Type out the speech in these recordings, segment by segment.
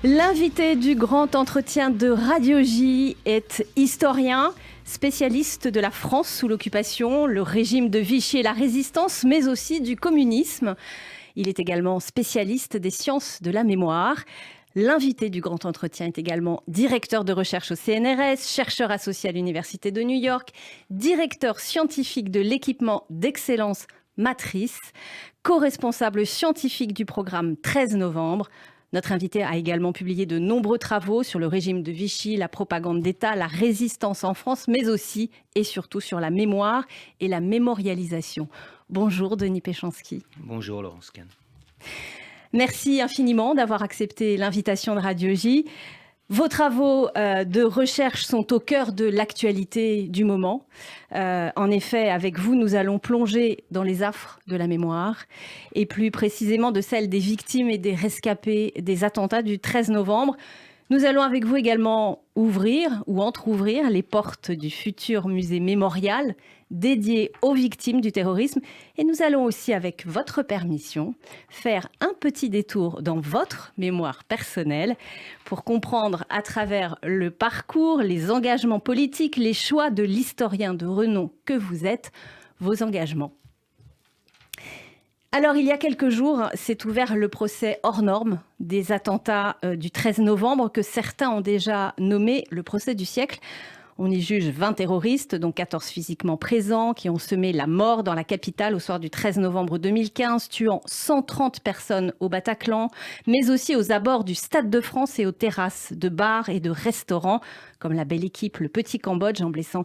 L'invité du grand entretien de Radio J est historien, spécialiste de la France sous l'occupation, le régime de Vichy et la résistance, mais aussi du communisme. Il est également spécialiste des sciences de la mémoire. L'invité du grand entretien est également directeur de recherche au CNRS, chercheur associé à l'Université de New York, directeur scientifique de l'équipement d'excellence Matrice, co-responsable scientifique du programme 13 novembre. Notre invité a également publié de nombreux travaux sur le régime de Vichy, la propagande d'État, la résistance en France, mais aussi et surtout sur la mémoire et la mémorialisation. Bonjour Denis Péchanski. Bonjour Laurence Kahn. Merci infiniment d'avoir accepté l'invitation de Radio J. Vos travaux de recherche sont au cœur de l'actualité du moment. En effet, avec vous, nous allons plonger dans les affres de la mémoire et plus précisément de celle des victimes et des rescapés des attentats du 13 novembre. Nous allons avec vous également ouvrir ou entrouvrir les portes du futur musée mémorial dédié aux victimes du terrorisme. Et nous allons aussi, avec votre permission, faire un petit détour dans votre mémoire personnelle pour comprendre à travers le parcours, les engagements politiques, les choix de l'historien de renom que vous êtes, vos engagements. Alors, il y a quelques jours, s'est ouvert le procès hors norme des attentats du 13 novembre que certains ont déjà nommé le procès du siècle. On y juge 20 terroristes, dont 14 physiquement présents, qui ont semé la mort dans la capitale au soir du 13 novembre 2015, tuant 130 personnes au Bataclan, mais aussi aux abords du Stade de France et aux terrasses de bars et de restaurants, comme la Belle Équipe, le Petit Cambodge, en blessant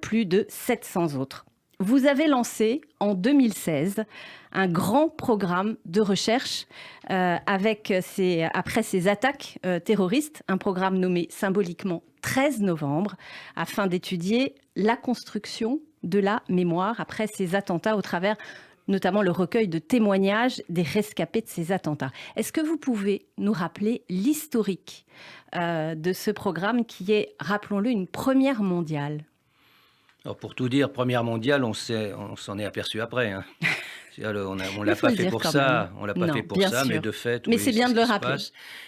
plus de 700 autres. Vous avez lancé en 2016 un grand programme de recherche après ces attaques terroristes, un programme nommé symboliquement 13 novembre, afin d'étudier la construction de la mémoire après ces attentats au travers notamment le recueil de témoignages des rescapés de ces attentats. Est-ce que vous pouvez nous rappeler l'historique de ce programme qui est, rappelons-le, une première mondiale ? Alors pour tout dire, première mondiale, on s'en est aperçu après. Hein. On l'a pas fait pour ça, mais de fait, mais oui, c'est bien de le rappeler.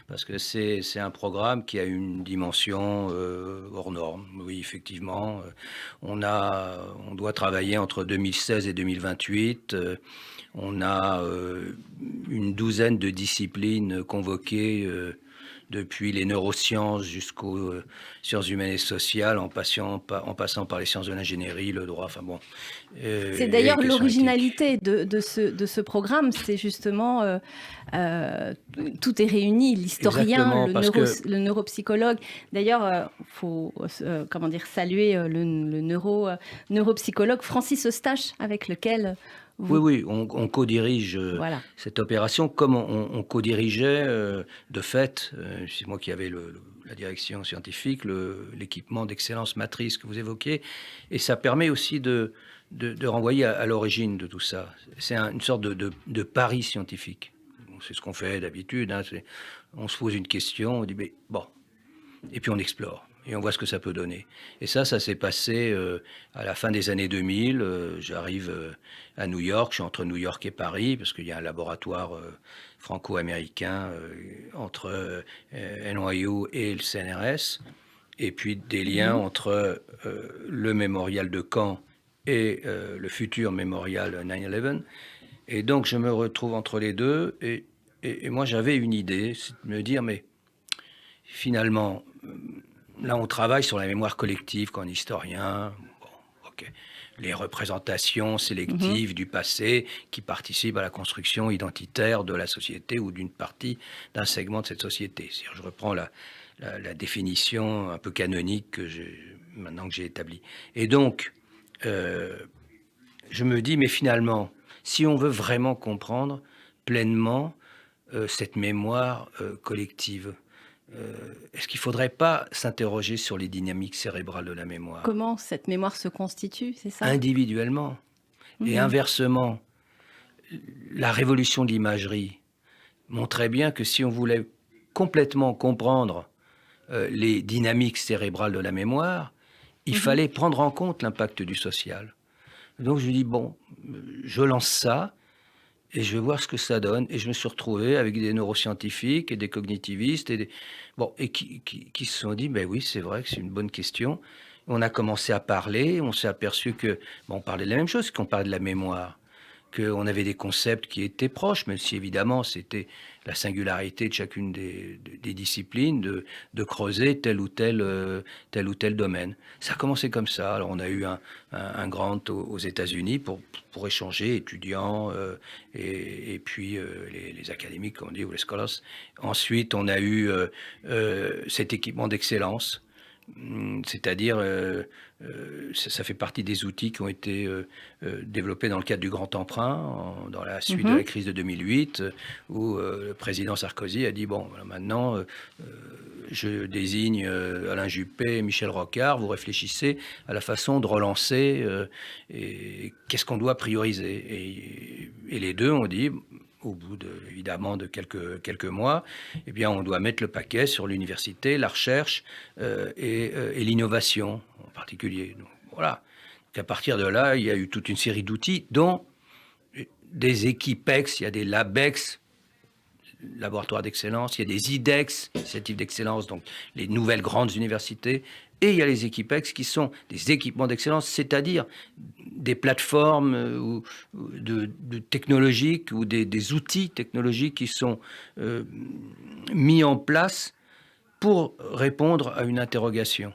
Parce que c'est un programme qui a une dimension hors norme. Oui, effectivement, on doit travailler entre 2016 et 2028. On a une douzaine de disciplines convoquées. Depuis les neurosciences jusqu'aux sciences humaines et sociales, en passant par les sciences de l'ingénierie, le droit, enfin bon. C'est d'ailleurs l'originalité de ce programme, c'est justement tout est réuni, l'historien, le neuropsychologue. D'ailleurs, il faut saluer le neuropsychologue Francis Eustache, avec lequel... Oui, on co-dirige cette opération comme on co-dirigeait, de fait, c'est moi qui avais la direction scientifique, l'équipement d'excellence Matrice que vous évoquez, et ça permet aussi de renvoyer à l'origine de tout ça. C'est une sorte de pari scientifique. C'est ce qu'on fait d'habitude, hein, on se pose une question, on dit mais bon, et puis on explore. Et on voit ce que ça peut donner. Et ça s'est passé à la fin des années 2000. J'arrive à New York, je suis entre New York et Paris, parce qu'il y a un laboratoire franco-américain entre NYU et le CNRS. Et puis des liens entre le mémorial de Caen et le futur mémorial 9/11. Et donc je me retrouve entre les deux. Et moi j'avais une idée, c'est de me dire, mais finalement... Là, on travaille sur la mémoire collective comme historien. Bon, okay. Les représentations sélectives du passé qui participent à la construction identitaire de la société ou d'une partie d'un segment de cette société. Je reprends la définition un peu canonique maintenant que j'ai établie. Et donc, je me dis, mais finalement, si on veut vraiment comprendre pleinement cette mémoire collective, est-ce qu'il ne faudrait pas s'interroger sur les dynamiques cérébrales de la mémoire ? Comment cette mémoire se constitue, c'est ça ? Individuellement. Et inversement, la révolution de l'imagerie montrait bien que si on voulait complètement comprendre les dynamiques cérébrales de la mémoire, il fallait prendre en compte l'impact du social. Donc je dis, bon, je lance ça. et je vais voir ce que ça donne. Et je me suis retrouvé avec des neuroscientifiques et des cognitivistes et qui se sont dit, ben oui, c'est vrai que c'est une bonne question. On a commencé à parler, on s'est aperçu que, on parlait de la même chose, qu'on parlait de la mémoire, qu'on avait des concepts qui étaient proches, même si évidemment c'était la singularité de chacune des disciplines de creuser tel ou tel domaine. Ça a commencé comme ça. Alors on a eu un grant aux États-Unis pour échanger, étudiants et puis les académiques, comme on dit, ou les scholars. Ensuite, on a eu cet équipement d'excellence. C'est-à-dire, ça fait partie des outils qui ont été développés dans le cadre du Grand Emprunt, dans la suite de la crise de 2008, où le président Sarkozy a dit, bon, voilà, maintenant, je désigne Alain Juppé et Michel Rocard, vous réfléchissez à la façon de relancer et qu'est-ce qu'on doit prioriser. Et les deux ont dit, au bout évidemment de quelques mois, eh bien, on doit mettre le paquet sur l'université, la recherche et l'innovation en particulier. Donc, voilà. Donc, à partir de là, il y a eu toute une série d'outils, dont des équipex, il y a des labex, laboratoires d'excellence, il y a des IDEX, initiatives d'excellence, donc les nouvelles grandes universités, et il y a les équipex qui sont des équipements d'excellence, c'est-à-dire des plateformes de technologiques ou des outils technologiques qui sont mis en place pour répondre à une interrogation.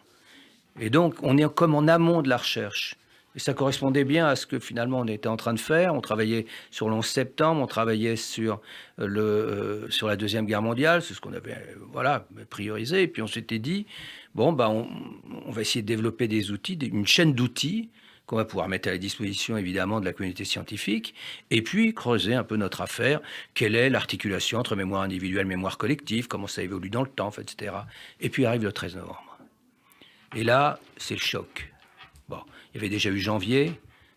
Et donc, on est comme en amont de la recherche. Et ça correspondait bien à ce que finalement on était en train de faire. On travaillait sur le 11 septembre, on travaillait sur la Deuxième Guerre mondiale, c'est ce qu'on avait priorisé. Et puis on s'était dit, bon, on va essayer de développer des outils, une chaîne d'outils qu'on va pouvoir mettre à la disposition évidemment de la communauté scientifique, et puis creuser un peu notre affaire, quelle est l'articulation entre mémoire individuelle, mémoire collective, comment ça évolue dans le temps, etc. Et puis arrive le 13 novembre. Et là, c'est le choc. Bon, il y avait déjà eu janvier,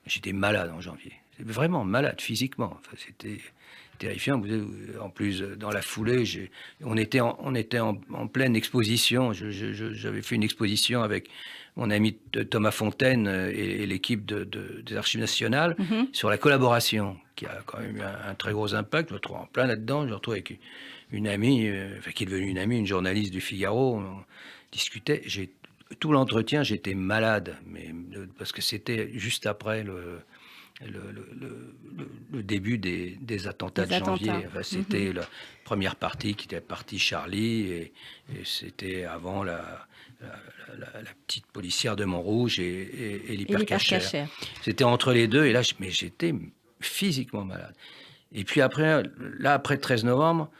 j'étais malade en janvier, vraiment malade physiquement, enfin, c'était terrifiant. En plus, dans la foulée, on était en pleine exposition, j'avais fait une exposition avec mon ami Thomas Fontaine et l'équipe des Archives nationales sur la collaboration, qui a quand même eu un très gros impact. Je me retrouve en plein là-dedans, je me retrouve avec une amie, qui est devenue une amie, une journaliste du Figaro, on discutait, tout l'entretien, j'étais malade, parce que c'était juste après le début des attentats de janvier. Enfin, c'était la première partie qui était partie Charlie, et c'était avant la petite policière de Montrouge et l'hypercachère. C'était entre les deux, et là, mais j'étais physiquement malade. Et puis après le 13 novembre,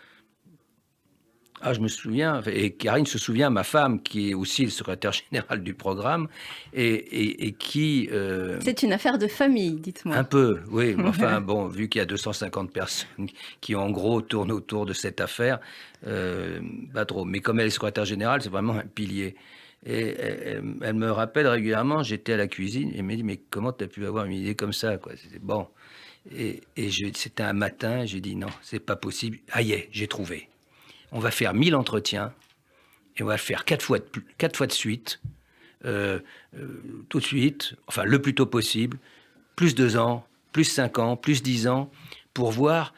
je me souviens, et Karine se souvient, ma femme, qui est aussi le secrétaire général du programme, et qui... C'est une affaire de famille, dites-moi. Un peu, oui. Enfin, bon, vu qu'il y a 250 personnes qui, en gros, tournent autour de cette affaire, pas trop. Mais comme elle est secrétaire générale, c'est vraiment un pilier. Et elle me rappelle régulièrement, j'étais à la cuisine, et elle me dit, mais comment tu as pu avoir une idée comme ça, quoi? C'était bon. Et c'était un matin, j'ai dit, non, c'est pas possible. Ah, j'ai trouvé. On va faire 1000 entretiens et on va le faire 4 fois de suite, tout de suite, enfin le plus tôt possible, plus 2 ans, plus 5 ans, plus 10 ans, pour voir,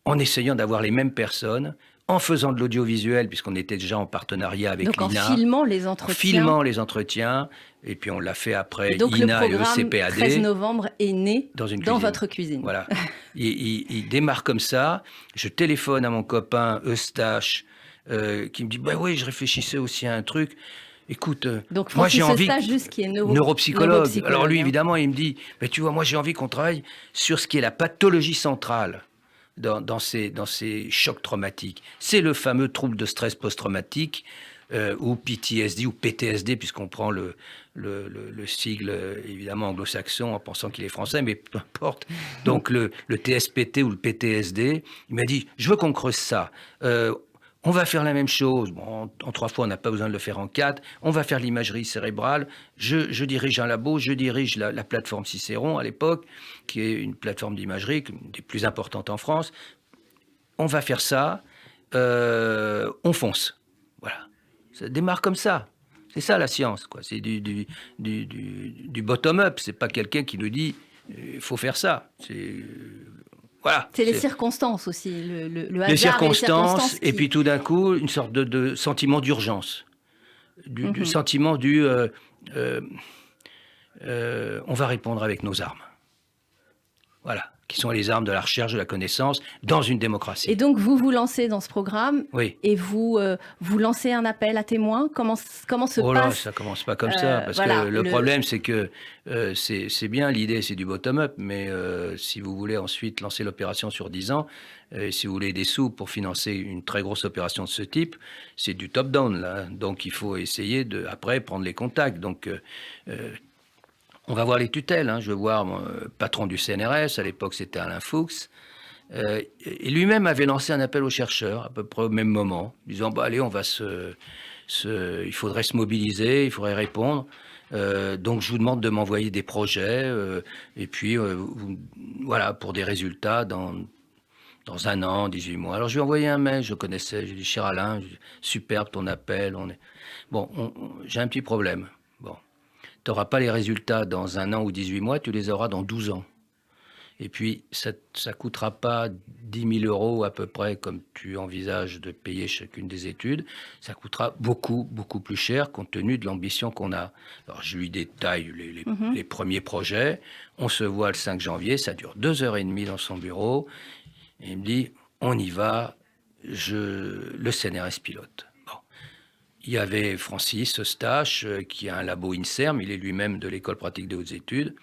en essayant d'avoir les mêmes personnes, en faisant de l'audiovisuel, puisqu'on était déjà en partenariat avec l'INA. Donc en filmant les entretiens. Et puis on l'a fait après et donc INA et le CPAD. 13 novembre est né dans votre cuisine. Voilà. il démarre comme ça. Je téléphone à mon copain Eustache, qui me dit, oui, je réfléchissais aussi à un truc. Écoute, donc, moi j'ai envie... Eustache, qui est neuropsychologue. Alors lui, évidemment, il me dit, tu vois, moi j'ai envie qu'on travaille sur ce qui est la pathologie centrale dans ces chocs traumatiques. C'est le fameux trouble de stress post-traumatique, ou PTSD, ou PTSD, puisqu'on prend le sigle évidemment anglo-saxon en pensant qu'il est français, mais peu importe. Donc le TSPT ou le PTSD, il m'a dit, je veux qu'on creuse ça. On va faire la même chose. Bon, en 3 fois, on n'a pas besoin de le faire en 4. On va faire l'imagerie cérébrale. Je dirige un labo, je dirige la plateforme Cicéron à l'époque, qui est une plateforme d'imagerie, une des plus importantes en France. On va faire ça. On fonce. Voilà. Ça démarre comme ça. C'est ça la science, quoi. C'est du bottom-up. C'est pas quelqu'un qui nous dit il faut faire ça. Voilà. C'est les circonstances aussi, le hasard les circonstances, et et puis tout d'un coup, une sorte de sentiment d'urgence. Du sentiment on va répondre avec nos armes. Voilà, qui sont les armes de la recherche, de la connaissance, dans une démocratie. Et donc, vous vous lancez dans ce programme, oui. Et vous lancez un appel à témoins. Comment se passe? Là, ça commence pas comme ça, parce que le problème, c'est que c'est bien, l'idée, c'est du bottom-up, mais si vous voulez ensuite lancer l'opération sur 10 ans, si vous voulez des sous pour financer une très grosse opération de ce type, c'est du top-down, là. Donc, il faut essayer après, prendre les contacts. Donc, on va voir les tutelles. Hein. Je vais voir le patron du CNRS, à l'époque c'était Alain Fuchs. Et lui-même avait lancé un appel aux chercheurs, à peu près au même moment, disant allez, on va il faudrait se mobiliser, il faudrait répondre. Donc je vous demande de m'envoyer des projets, et puis voilà, pour des résultats dans 1 an, 18 mois. Alors je lui ai envoyé un mail, je connaissais, j'ai dit cher Alain, superbe ton appel. J'ai un petit problème. Bon. Tu n'auras pas les résultats dans 1 an ou 18 mois, tu les auras dans 12 ans. Et puis, ça ne coûtera pas 10 000 euros à peu près, comme tu envisages de payer chacune des études. Ça coûtera beaucoup, beaucoup plus cher, compte tenu de l'ambition qu'on a. Alors, je lui détaille les premiers projets. On se voit le 5 janvier, ça dure 2h30 dans son bureau. Et il me dit, on y va, le CNRS pilote. Il y avait Francis Eustache, qui a un labo INSERM, il est lui-même de l'école pratique des hautes études.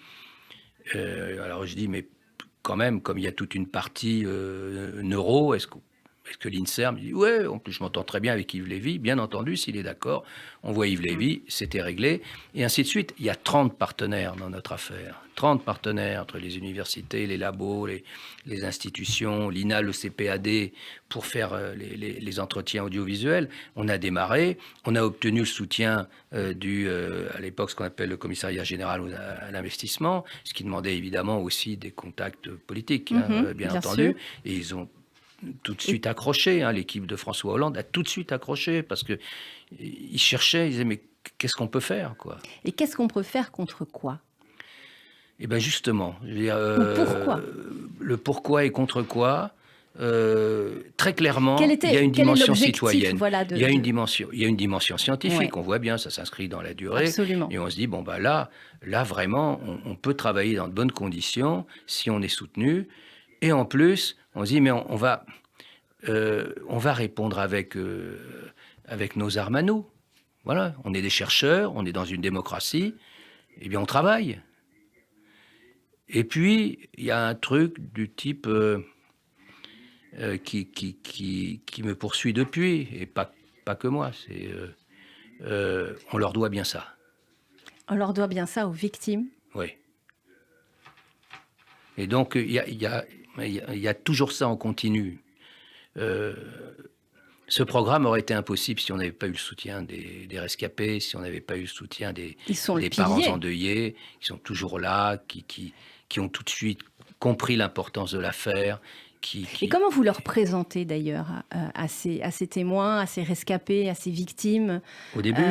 Alors je dis, mais quand même, comme il y a toute une partie neuro, est-ce que l'INSERM dit, ouais, en plus je m'entends très bien avec Yves Lévy, bien entendu, s'il est d'accord, on voit Yves Lévy, c'était réglé, et ainsi de suite. Il y a 30 partenaires dans notre affaire, 30 partenaires entre les universités, les labos, les institutions, l'INA, le CPAD, pour faire les entretiens audiovisuels. On a démarré, on a obtenu le soutien à l'époque, ce qu'on appelle le commissariat général à l'investissement, ce qui demandait évidemment aussi des contacts politiques, bien entendu, sûr. Et ils ont tout de suite accroché, l'équipe de François Hollande a tout de suite accroché, parce qu'ils cherchaient, ils disaient, mais qu'est-ce qu'on peut faire, quoi. Et qu'est-ce qu'on peut faire contre quoi? Eh bien justement, pourquoi le pourquoi et contre quoi, très clairement, il y a une dimension citoyenne, il y a une dimension scientifique, on voit bien, ça s'inscrit dans la durée. Absolument. Et on se dit, là vraiment, on peut travailler dans de bonnes conditions si on est soutenu. Et en plus, on se dit, mais on va répondre avec nos armes à nous. Voilà, on est des chercheurs, on est dans une démocratie, eh bien on travaille. Et puis, il y a un truc du type qui me poursuit depuis, et pas que moi, c'est on leur doit bien ça. On leur doit bien ça aux victimes? Oui. Et donc, il y a toujours ça en continu. Ce programme aurait été impossible si on n'avait pas eu le soutien des rescapés, si on n'avait pas eu le soutien des parents endeuillés, qui sont toujours là, qui ont tout de suite compris l'importance de l'affaire. Et comment vous leur présentez d'ailleurs à ces témoins, à ces rescapés, à ces victimes? Au début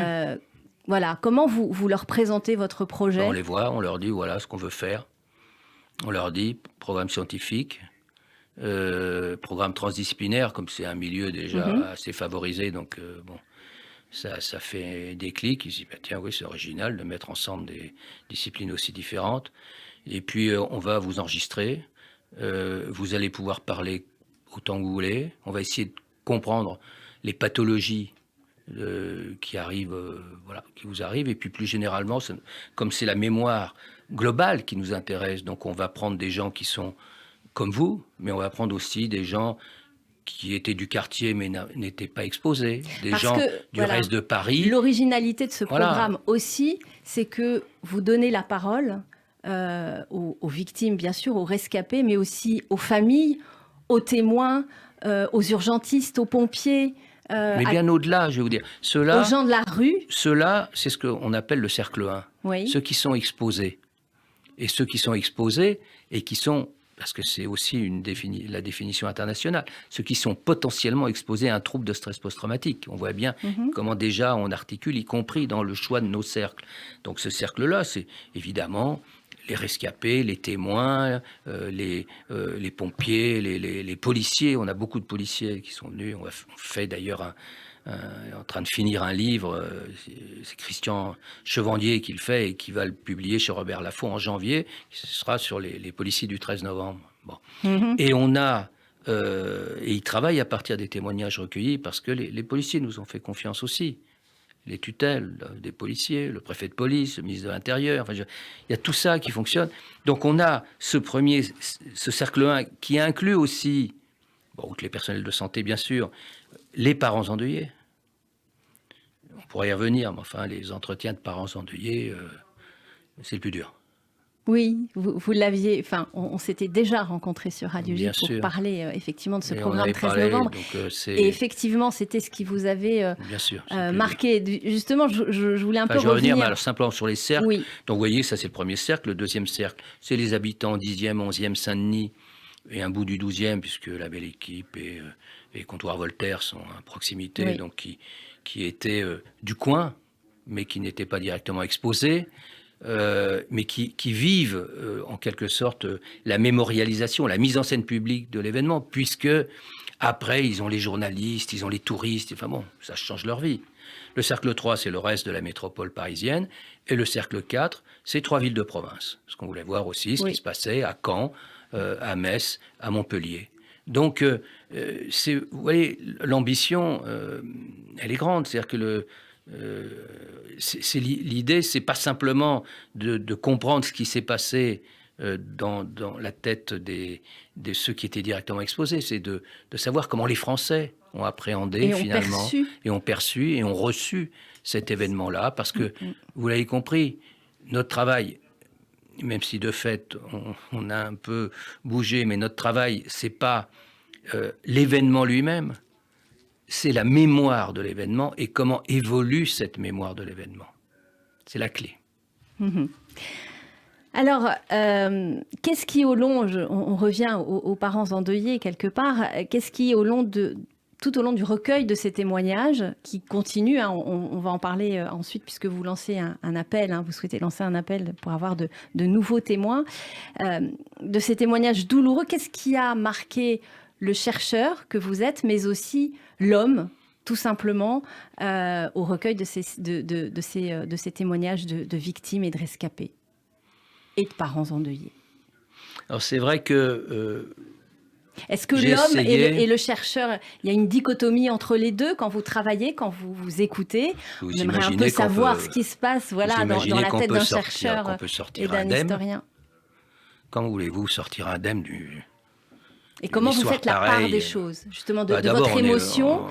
voilà, comment vous leur présentez votre projet? On les voit, on leur dit voilà ce qu'on veut faire. On leur dit programme scientifique, programme transdisciplinaire, comme c'est un milieu déjà assez favorisé, donc ça fait des clics. Ils disent tiens, oui, c'est original de mettre ensemble des disciplines aussi différentes. Et puis on va vous enregistrer, vous allez pouvoir parler autant que vous voulez. On va essayer de comprendre les pathologies qui vous arrivent, et puis plus généralement, comme c'est la mémoire globale qui nous intéresse, donc on va prendre des gens qui sont comme vous, mais on va prendre aussi des gens qui étaient du quartier mais n'étaient pas exposés, des gens du reste de Paris. L'originalité de ce programme aussi, c'est que vous donnez la parole aux victimes, bien sûr, aux rescapés, mais aussi aux familles, aux témoins, aux urgentistes, aux pompiers. Mais bien au-delà, je vais vous dire. Aux gens de la rue. Ceux-là, c'est ce qu'on appelle le cercle 1. Oui. Ceux qui sont exposés. Et ceux qui sont exposés et qui sont, parce que c'est aussi la définition internationale, ceux qui sont potentiellement exposés à un trouble de stress post-traumatique. On voit bien comment déjà on articule, y compris dans le choix de nos cercles. Donc ce cercle-là, c'est évidemment les rescapés, les témoins, les pompiers, les policiers. On a beaucoup de policiers qui sont venus. On fait d'ailleurs en train de finir un livre. C'est Christian Chevandier qui le fait et qui va le publier chez Robert Laffont en janvier. Ce sera sur les policiers du 13 novembre. Bon. Et on a... et ils travaillent à partir des témoignages recueillis parce que les policiers nous ont fait confiance aussi. Les tutelles des policiers, le préfet de police, le ministre de l'Intérieur. Enfin, il y a tout ça qui fonctionne. Donc on a ce cercle 1 qui inclut aussi, outre les personnels de santé bien sûr, les parents endeuillés. On pourrait y revenir, mais enfin les entretiens de parents endeuillés, c'est le plus dur. Oui, vous l'aviez, enfin, on s'était déjà rencontrés sur Radio J pour parler effectivement de ce programme 13 novembre. Et effectivement, c'était ce qui vous avait marqué. Justement, je voulais un peu revenir. Mais alors, simplement sur les cercles. Oui. Donc, vous voyez, ça c'est le premier cercle. Le deuxième cercle, c'est les habitants 10e, 11e Saint-Denis et un bout du 12e, puisque la Belle Équipe et Comptoir Voltaire sont à proximité, oui. Donc qui étaient du coin, mais qui n'étaient pas directement exposés. Mais qui vivent en quelque sorte la mémorialisation, la mise en scène publique de l'événement, puisque après ils ont les journalistes, ils ont les touristes, enfin bon, ça change leur vie. Le cercle 3, c'est le reste de la métropole parisienne, et le cercle 4, c'est 3 villes de province. Parce qu'on voulait voir aussi ce qui se passait à Caen, à Metz, à Montpellier. Donc, vous voyez, l'ambition, elle est grande, c'est-à-dire que l'idée, c'est pas simplement de comprendre ce qui s'est passé dans la tête de ceux qui étaient directement exposés, c'est de savoir comment les Français ont appréhendé finalement, et ont perçu et ont reçu cet événement-là, parce que, vous l'avez compris, notre travail, même si de fait on a un peu bougé, mais notre travail, c'est pas l'événement lui-même, c'est la mémoire de l'événement et comment évolue cette mémoire de l'événement. C'est la clé. Alors, qu'est-ce qui, on revient aux parents endeuillés quelque part, qu'est-ce qui, tout au long du recueil de ces témoignages, qui continue, hein, on va en parler ensuite puisque vous lancez un appel, hein, vous souhaitez lancer un appel pour avoir de nouveaux témoins, de ces témoignages douloureux, qu'est-ce qui a marqué le chercheur que vous êtes, mais aussi l'homme, tout simplement, au recueil de ces témoignages de victimes et de rescapés et de parents endeuillés? Alors c'est vrai que... Est-ce que l'homme et le chercheur, il y a une dichotomie entre les deux quand vous travaillez, quand vous écoutez? On aimerait un peu savoir ce qui se passe dans la tête d'un chercheur et d'un historien. Quand voulez-vous sortir indemne du... Et comment vous faites la part des choses, justement, de votre émotion,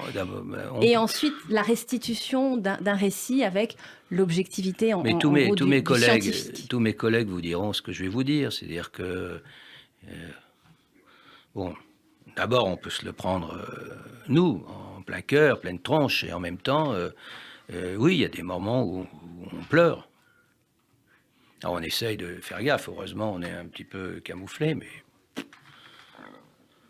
et ensuite la restitution d'un récit avec l'objectivité en tous mes scientifique. Tous mes collègues vous diront ce que je vais vous dire, c'est-à-dire que, d'abord on peut se le prendre, nous, en plein cœur, pleine tronche, et en même temps, oui, il y a des moments où on pleure. Alors on essaye de faire gaffe, heureusement on est un petit peu camouflé, mais...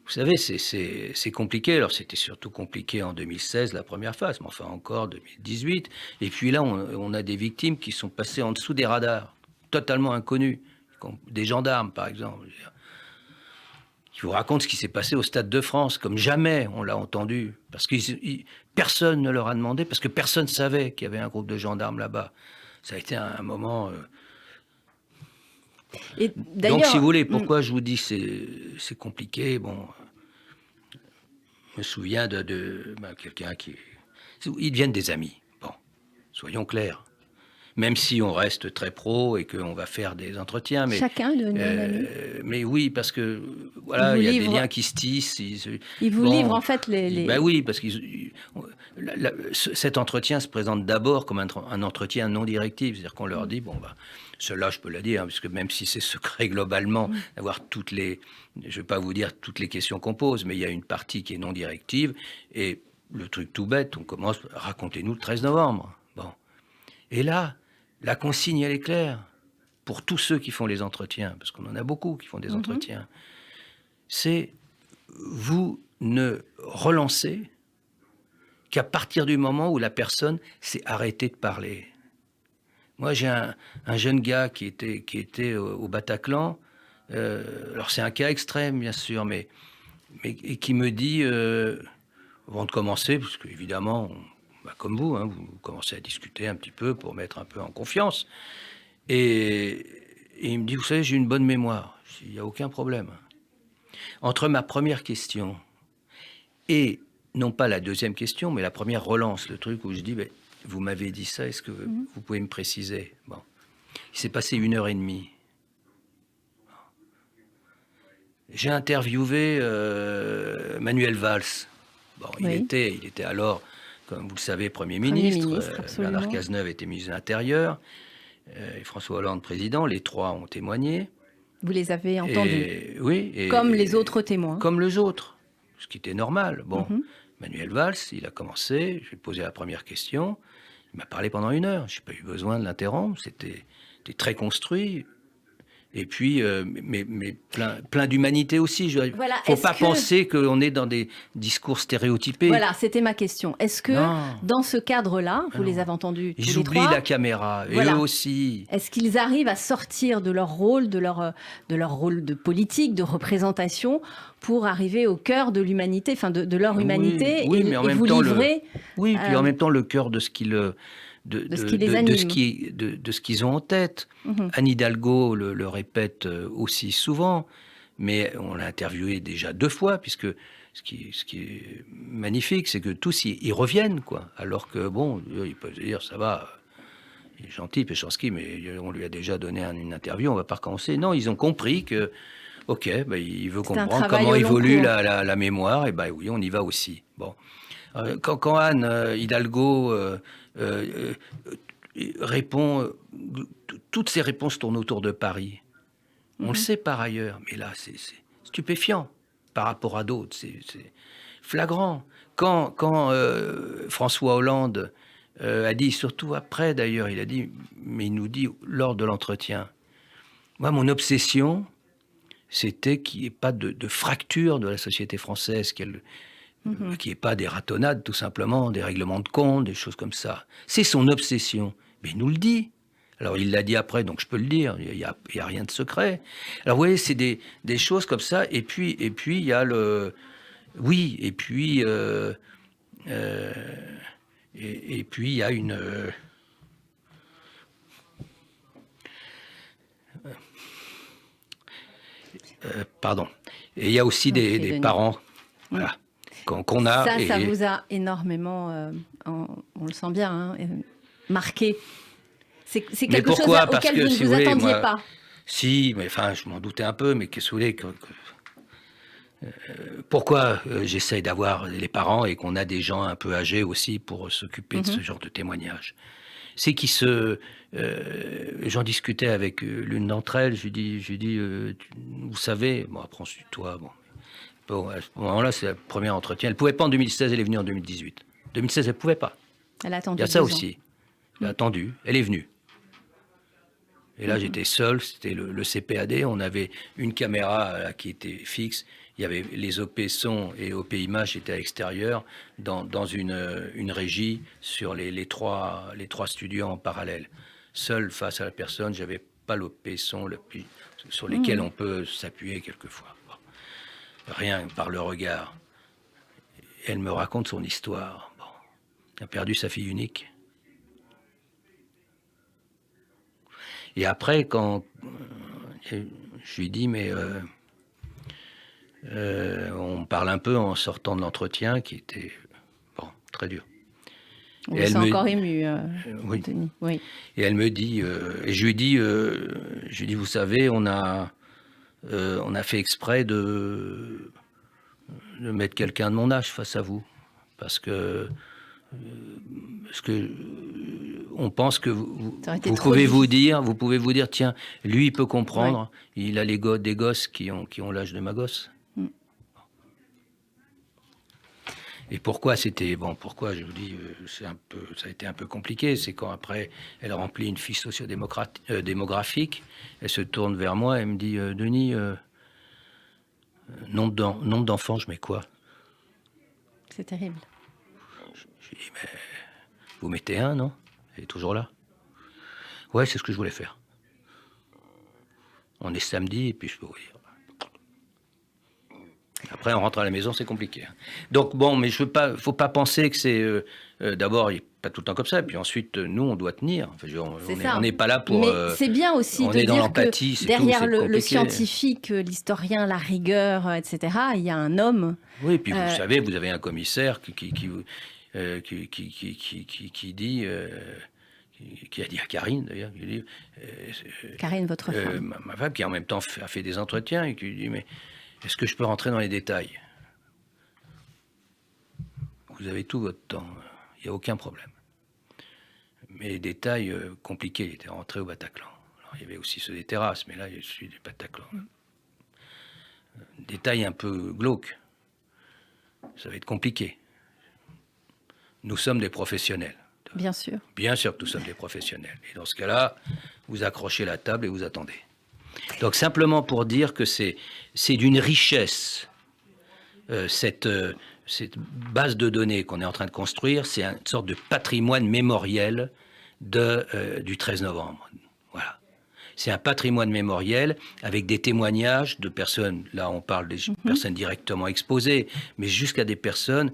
Vous savez, c'est compliqué. Alors, c'était surtout compliqué en 2016, la première phase, mais enfin encore 2018. Et puis là, on a des victimes qui sont passées en dessous des radars, totalement inconnues. Des gendarmes, par exemple, qui vous racontent ce qui s'est passé au Stade de France, comme jamais on l'a entendu. Parce que personne ne leur a demandé, parce que personne ne savait qu'il y avait un groupe de gendarmes là-bas. Ça a été un moment... Et donc, si vous voulez, pourquoi je vous dis c'est compliqué, bon, je me souviens de quelqu'un qui... Ils deviennent des amis, bon, soyons clairs. Même si on reste très pro et qu'on va faire des entretiens. Mais, chacun devient un ami. Mais oui, parce que, voilà, il y a des liens qui se tissent. Ils vous livrent, en fait, les... Ben oui, parce que cet entretien se présente d'abord comme un entretien non directif. C'est-à-dire qu'on leur dit, cela, je peux le dire, parce que même si c'est secret globalement, d'avoir toutes les... Je ne vais pas vous dire toutes les questions qu'on pose, mais il y a une partie qui est non directive. Et le truc tout bête, on commence, racontez-nous le 13 novembre. Bon. Et là, la consigne, elle est claire. Pour tous ceux qui font les entretiens, parce qu'on en a beaucoup qui font des entretiens, c'est vous ne relancez qu'à partir du moment où la personne s'est arrêtée de parler. Moi, j'ai un jeune gars qui était au Bataclan. Alors, c'est un cas extrême, bien sûr, mais et qui me dit, avant de commencer, parce qu'évidemment, comme vous, hein, vous commencez à discuter un petit peu pour mettre un peu en confiance. Et il me dit, vous savez, j'ai une bonne mémoire. Il n'y a aucun problème. Entre ma première question et, non pas la deuxième question, mais la première relance, le truc où je dis, vous m'avez dit ça, est-ce que vous pouvez me préciser? Bon. Il s'est passé 1h30. J'ai interviewé Manuel Valls. Bon, il était alors, comme vous le savez, Premier ministre. Bernard Cazeneuve était ministre de l'Intérieur. Et François Hollande, président. Les trois ont témoigné. Vous les avez entendus? Oui. Comme les autres témoins? Comme les autres, ce qui était normal. Bon, Manuel Valls, il a commencé, je lui ai posé la première question. Il m'a parlé pendant 1 heure. Je n'ai pas eu besoin de l'interrompre. C'était très construit. Et puis, mais plein d'humanité aussi. Il ne faut pas penser qu'on est dans des discours stéréotypés. Voilà, c'était ma question. Est-ce que, dans ce cadre-là, vous les avez entendus tous les trois? Ils oublient la caméra, et eux aussi. Est-ce qu'ils arrivent à sortir de leur rôle, de leur rôle de politique, de représentation, pour arriver au cœur de l'humanité, enfin de leur humanité, mais en et même vous temps livrer... puis en même temps, le cœur de ce qui de ce qui les anime. De ce qu'ils ont en tête. Anne Hidalgo le répète aussi souvent, mais on l'a interviewé déjà 2 fois, puisque ce qui est magnifique, c'est que tous ils reviennent, quoi. Alors que, bon, ils peuvent se dire, ça va, il est gentil, Péchanski, mais on lui a déjà donné une interview, on va pas recommencer. Non, ils ont compris que, ok, il veut comprendre comment évolue la mémoire, et oui, on y va aussi. Bon. Quand Anne Hidalgo répond, toutes ses réponses tournent autour de Paris. On le sait par ailleurs, mais là, c'est stupéfiant par rapport à d'autres. C'est flagrant. Quand François Hollande a dit, surtout après d'ailleurs, il a dit, mais il nous dit lors de l'entretien, moi, mon obsession, c'était qu'il n'y ait pas de fracture de la société française, qu'il n'y ait pas des ratonnades, tout simplement, des règlements de compte, des choses comme ça. C'est son obsession. Mais il nous le dit. Alors, il l'a dit après, donc je peux le dire. Il n'y a rien de secret. Alors, vous voyez, c'est des choses comme ça. Et puis, il y a le... Oui, et puis... et puis, il y a une... pardon. Et il y a aussi des parents... Voilà. Qu'on a. Ça vous a énormément, on le sent bien, hein, marqué. C'est quelque chose auquel vous ne vous attendiez pas. Si, mais enfin, je m'en doutais un peu, mais qu'est-ce que vous voulez pourquoi j'essaye d'avoir les parents et qu'on a des gens un peu âgés aussi pour s'occuper de ce genre de témoignages? C'est j'en discutais avec l'une d'entre elles, je lui dis vous savez, bon, après on se tutoie, bon. Bon, à ce moment-là, c'est le premier entretien. Elle ne pouvait pas en 2016, elle est venue en 2018. 2016, elle ne pouvait pas. Elle a attendu. Il y a ça aussi. Elle a attendu, elle est venue. Et là, j'étais seul, c'était le CPAD. On avait une caméra qui était fixe. Il y avait les OP son et OP image étaient à l'extérieur, dans une régie sur les trois studios en parallèle. Seul face à la personne, je n'avais pas l'OP son sur lesquels on peut s'appuyer quelquefois. Rien par le regard. Elle me raconte son histoire. Bon. Elle a perdu sa fille unique. Et après, quand je lui dis, mais on parle un peu en sortant de l'entretien, qui était très dur. On s'est encore ému, oui. Denis. Oui. Et elle me dit, et je lui dis, vous savez, on a fait exprès de mettre quelqu'un de mon âge face à vous. Parce que on pense que vous pouvez vous dire, tiens, lui, il peut comprendre, il a des gosses qui ont l'âge de ma gosse. Et pourquoi pourquoi je vous dis, ça a été un peu compliqué, c'est quand après, elle remplit une fiche sociodémographique, elle se tourne vers moi, elle me dit, Denis, nombre d'enfants, je mets quoi? C'est terrible. Je dis, mais vous mettez 1, non? Elle est toujours là. Ouais, c'est ce que je voulais faire. On est samedi, et puis je peux vous dire. Après, on rentre à la maison, c'est compliqué. Donc bon, mais je veux pas, faut pas penser que c'est d'abord, il n'est pas tout le temps comme ça, et puis ensuite, nous, on doit tenir. Enfin, on n'est pas là pour. Mais c'est bien aussi on de est dans dire l'empathie, que c'est derrière tout, le scientifique, l'historien, la rigueur, etc., il y a un homme. Oui, puis vous savez, vous avez un commissaire qui dit. Qui a dit à Karine, d'ailleurs, Karine, votre femme. Ma femme, qui en même temps a fait des entretiens, et qui lui dit, mais est-ce que je peux rentrer dans les détails? Vous avez tout votre temps, il n'y a aucun problème. Mais les détails compliqués, il était rentré au Bataclan. Alors, il y avait aussi ceux des terrasses, mais là, il y a celui du Bataclan. Détails un peu glauques. Ça va être compliqué. Nous sommes des professionnels. Bien sûr. Bien sûr que nous sommes des professionnels. Et dans ce cas-là, vous accrochez la table et vous attendez. Donc simplement pour dire que c'est d'une richesse, cette base de données qu'on est en train de construire, c'est une sorte de patrimoine mémoriel du 13 novembre. Voilà. C'est un patrimoine mémoriel avec des témoignages de personnes, là on parle des personnes directement exposées, mais jusqu'à des personnes,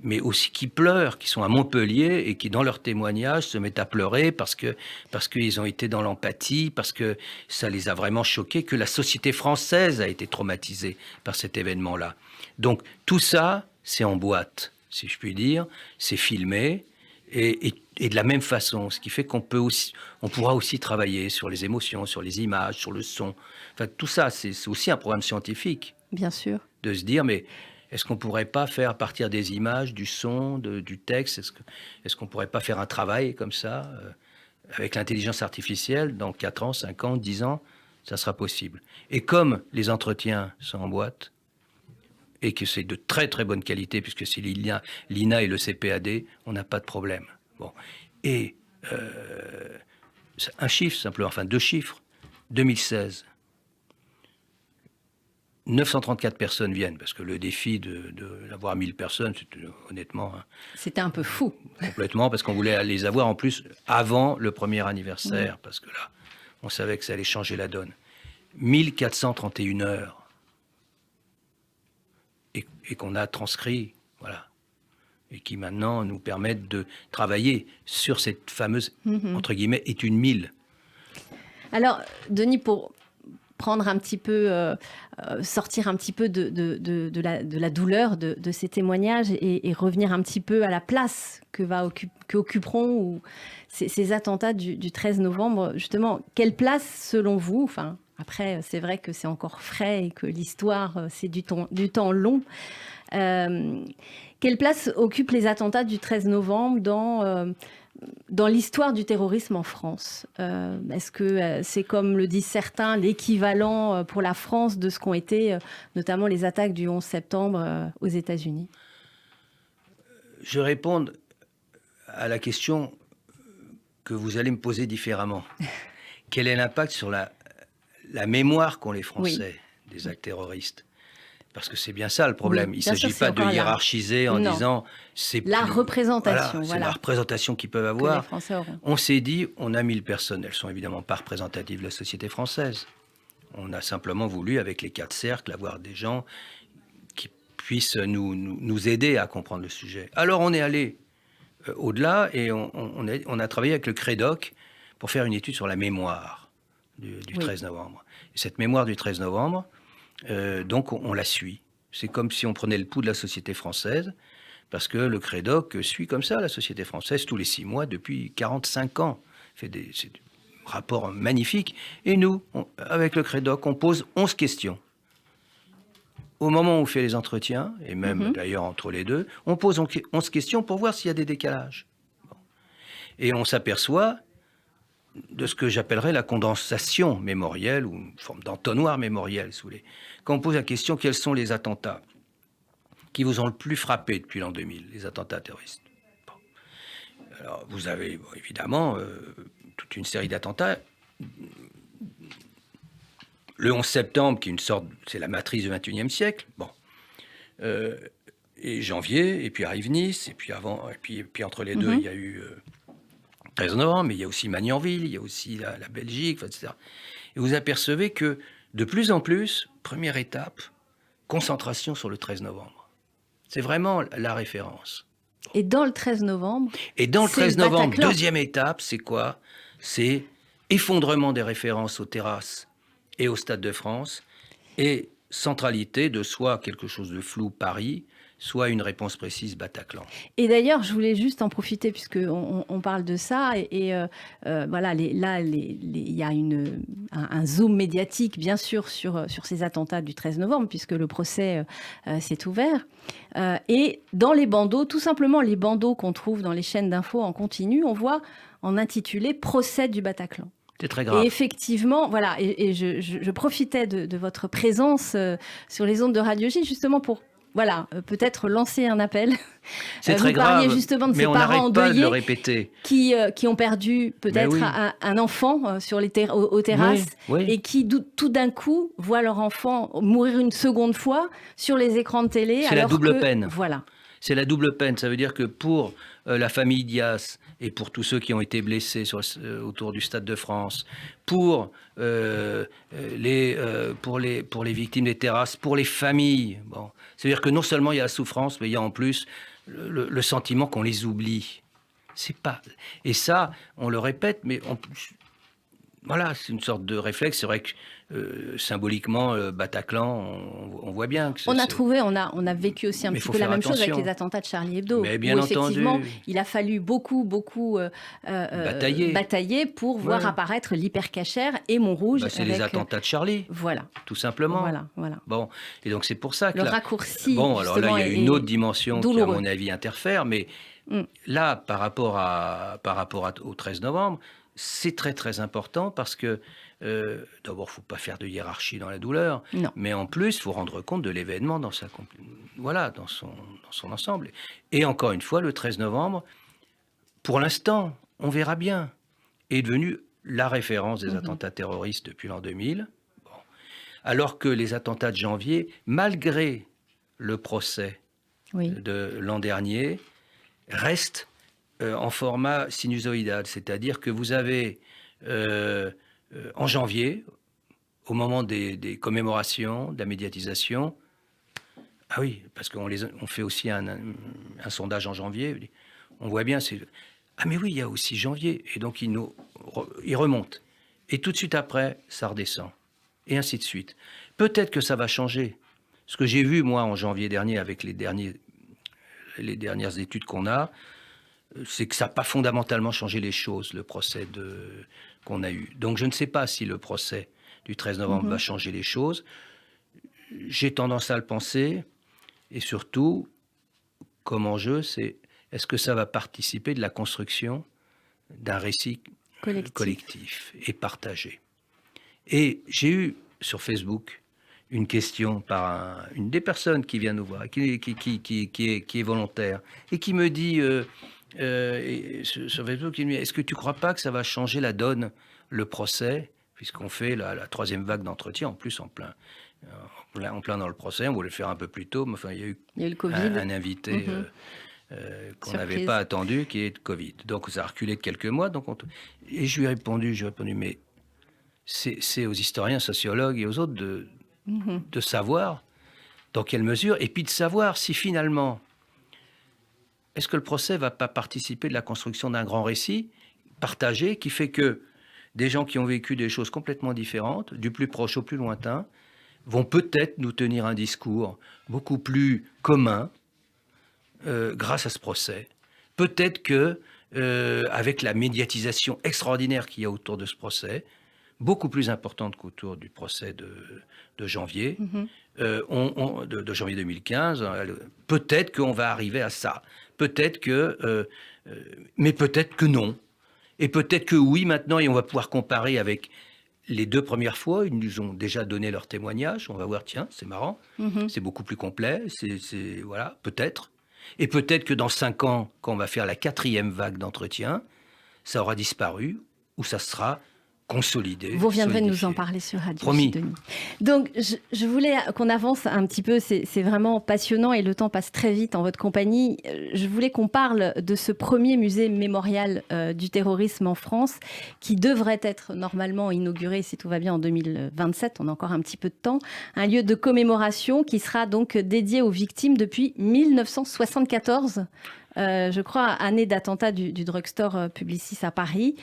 mais aussi qui pleurent, qui sont à Montpellier et qui, dans leurs témoignages, se mettent à pleurer parce qu'ils ont été dans l'empathie, parce que ça les a vraiment choqués, que la société française a été traumatisée par cet événement-là. Donc tout ça, c'est en boîte, si je puis dire, c'est filmé, et de la même façon, ce qui fait qu'on pourra aussi travailler sur les émotions, sur les images, sur le son. Enfin, tout ça, c'est aussi un programme scientifique. Bien sûr. De se dire, mais est-ce qu'on ne pourrait pas faire à partir des images, du son, du texte, est-ce qu'on ne pourrait pas faire un travail comme ça, avec l'intelligence artificielle, dans 4 ans, 5 ans, 10 ans, ça sera possible. Et comme les entretiens sont en boîte, et que c'est de très très bonne qualité, puisque c'est l'INA et le CPAD, on n'a pas de problème. Bon. Et un chiffre simplement, enfin 2 chiffres, 2016. 934 personnes viennent, parce que le défi d'avoir 1000 personnes, c'était honnêtement... C'était un peu fou. Complètement, parce qu'on voulait les avoir en plus avant le premier anniversaire, parce que là, on savait que ça allait changer la donne. 1431 heures. Et qu'on a transcrit, voilà. Et qui maintenant nous permettent de travailler sur cette fameuse, entre guillemets, étude 1000. Alors, Denis, pour prendre un petit peu, sortir un petit peu de la douleur de ces témoignages et revenir un petit peu à la place qu'occuperont ces attentats du 13 novembre, justement, quelle place selon vous, enfin, après, c'est vrai que c'est encore frais et que l'histoire, c'est du temps long. Quelle place occupent les attentats du 13 novembre dans l'histoire du terrorisme en France? Est-ce que c'est, comme le disent certains, l'équivalent pour la France de ce qu'ont été notamment les attaques du 11 septembre aux États-Unis? Je réponds à la question que vous allez me poser différemment. Quel est l'impact sur la mémoire qu'ont les Français des actes terroristes? Parce que c'est bien ça le problème. Il ne s'agit pas de hiérarchiser en disant... c'est la représentation. Voilà, c'est la représentation qu'ils peuvent avoir. Que les Français auront. On s'est dit, on a 1000 personnes. Elles ne sont évidemment pas représentatives de la société française. On a simplement voulu, avec les 4 cercles, avoir des gens qui puissent nous aider à comprendre le sujet. Alors on est allé au-delà et on a travaillé avec le CREDOC pour faire une étude sur la mémoire du 13 novembre. Et cette mémoire du 13 novembre, donc on la suit. C'est comme si on prenait le pouls de la société française, parce que le CREDOC suit comme ça la société française tous les 6 mois depuis 45 ans. C'est des rapports magnifiques. Et nous, avec le CREDOC, on pose 11 questions. Au moment où on fait les entretiens, et même d'ailleurs entre les deux, on pose 11 questions pour voir s'il y a des décalages. Bon. Et on s'aperçoit de ce que j'appellerais la condensation mémorielle, ou une forme d'entonnoir mémoriel, si vous voulez. Quand on pose la question, quels sont les attentats qui vous ont le plus frappé depuis l'an 2000, les attentats terroristes? Bon. Alors, vous avez évidemment toute une série d'attentats. Le 11 septembre, qui est une sorte, c'est la matrice du XXIe siècle. Bon. Et janvier, et puis arrive Nice, et puis avant, et puis entre les deux, il y a eu 13 novembre, mais il y a aussi Magnanville, il y a aussi la Belgique, etc. Et vous apercevez que de plus en plus, première étape, concentration sur le 13 novembre. C'est vraiment la référence. Et dans le 13 novembre, et dans le 13 novembre, deuxième étape, c'est quoi? C'est effondrement des références aux terrasses et au Stade de France, et centralité de soit quelque chose de flou, Paris, soit une réponse précise, Bataclan. Et d'ailleurs, je voulais juste en profiter, puisqu'on parle de ça, voilà, il y a un zoom médiatique, bien sûr, sur ces attentats du 13 novembre, puisque le procès s'est ouvert. Et dans les bandeaux, tout simplement les bandeaux qu'on trouve dans les chaînes d'infos en continu, on voit en intitulé « Procès du Bataclan ». C'est très grave. Et effectivement, voilà, et je profitais de votre présence sur les ondes de Radio J, justement pour... Voilà, peut-être lancer un appel. C'est très grave, vous parliez justement de ces parents endeuillés de le répéter. Qui ont perdu peut-être un enfant sur aux terrasses et qui tout d'un coup voient leur enfant mourir une seconde fois sur les écrans de télé. C'est la double peine. Voilà. C'est la double peine. Ça veut dire que pour la famille Dias et pour tous ceux qui ont été blessés autour du Stade de France, pour les victimes des terrasses, pour les familles, bon, c'est-à-dire que non seulement il y a la souffrance, mais il y a en plus le sentiment qu'on les oublie. C'est pas... Et ça, on le répète, mais voilà, c'est une sorte de réflexe. C'est vrai que symboliquement, Bataclan, on voit bien que on a vécu aussi un petit peu la même chose avec les attentats de Charlie Hebdo. Mais bien entendu, effectivement, il a fallu beaucoup batailler pour voir apparaître l'hypercachère et Montrouge. C'est les attentats de Charlie. Voilà. Tout simplement. Voilà. Bon, et donc c'est pour ça que le raccourci. Bon, alors là, il y a une autre dimension douloureux. qui, à mon avis, interfère, mais là, par rapport au 13 novembre, c'est très très important parce que d'abord, il ne faut pas faire de hiérarchie dans la douleur, mais en plus, il faut rendre compte de l'événement dans son ensemble. Et encore une fois, le 13 novembre, pour l'instant, on verra bien, est devenu la référence des attentats terroristes depuis l'an 2000, alors que les attentats de janvier, malgré le procès de l'an dernier, restent en format sinusoïdal, c'est-à-dire que vous avez en janvier, au moment des commémorations, de la médiatisation, ah oui, parce qu'on fait aussi un sondage en janvier, on voit bien, ah mais oui, il y a aussi janvier, et donc il remonte. Et tout de suite après, ça redescend, et ainsi de suite. Peut-être que ça va changer. Ce que j'ai vu, moi, en janvier dernier, avec les dernières études qu'on a, c'est que ça n'a pas fondamentalement changé les choses, le procès qu'on a eu. Donc je ne sais pas si le procès du 13 novembre va changer les choses. J'ai tendance à le penser, et surtout, comme enjeu, c'est est-ce que ça va participer de la construction d'un récit collectif et partagé. Et j'ai eu sur Facebook une question par une des personnes qui vient nous voir, qui est volontaire, et qui me dit... sur Facebook, il me dit, est-ce que tu ne crois pas que ça va changer la donne, le procès, puisqu'on fait la troisième vague d'entretien, en plus en plein dans le procès, on voulait le faire un peu plus tôt, mais enfin, il y a eu le COVID. un invité qu'on n'avait pas attendu, qui est de Covid. Donc ça a reculé de quelques mois. Et je lui ai répondu, mais c'est aux historiens, sociologues et aux autres de savoir dans quelle mesure, et puis de savoir si finalement... Est-ce que le procès ne va pas participer de la construction d'un grand récit partagé qui fait que des gens qui ont vécu des choses complètement différentes, du plus proche au plus lointain, vont peut-être nous tenir un discours beaucoup plus commun grâce à ce procès. Peut-être que, avec la médiatisation extraordinaire qu'il y a autour de ce procès, beaucoup plus importante qu'autour du procès de janvier, de janvier 2015, peut-être qu'on va arriver à ça. Peut-être que... mais peut-être que non. Et peut-être que oui, maintenant, et on va pouvoir comparer avec les deux premières fois. Ils nous ont déjà donné leur témoignage. On va voir, tiens, c'est marrant, c'est beaucoup plus complet, voilà, peut-être. Et peut-être que dans 5 ans, quand on va faire la 4e vague d'entretien, ça aura disparu, ou ça sera consolider. Vous reviendrez nous en parler sur Radio Promis. Sidonie. Donc, je voulais qu'on avance un petit peu. C'est vraiment passionnant et le temps passe très vite en votre compagnie. Je voulais qu'on parle de ce premier musée mémorial du terrorisme en France qui devrait être normalement inauguré, si tout va bien, en 2027. On a encore un petit peu de temps. Un lieu de commémoration qui sera donc dédié aux victimes depuis 1974. Je crois, année d'attentat du drugstore Publicis à Paris.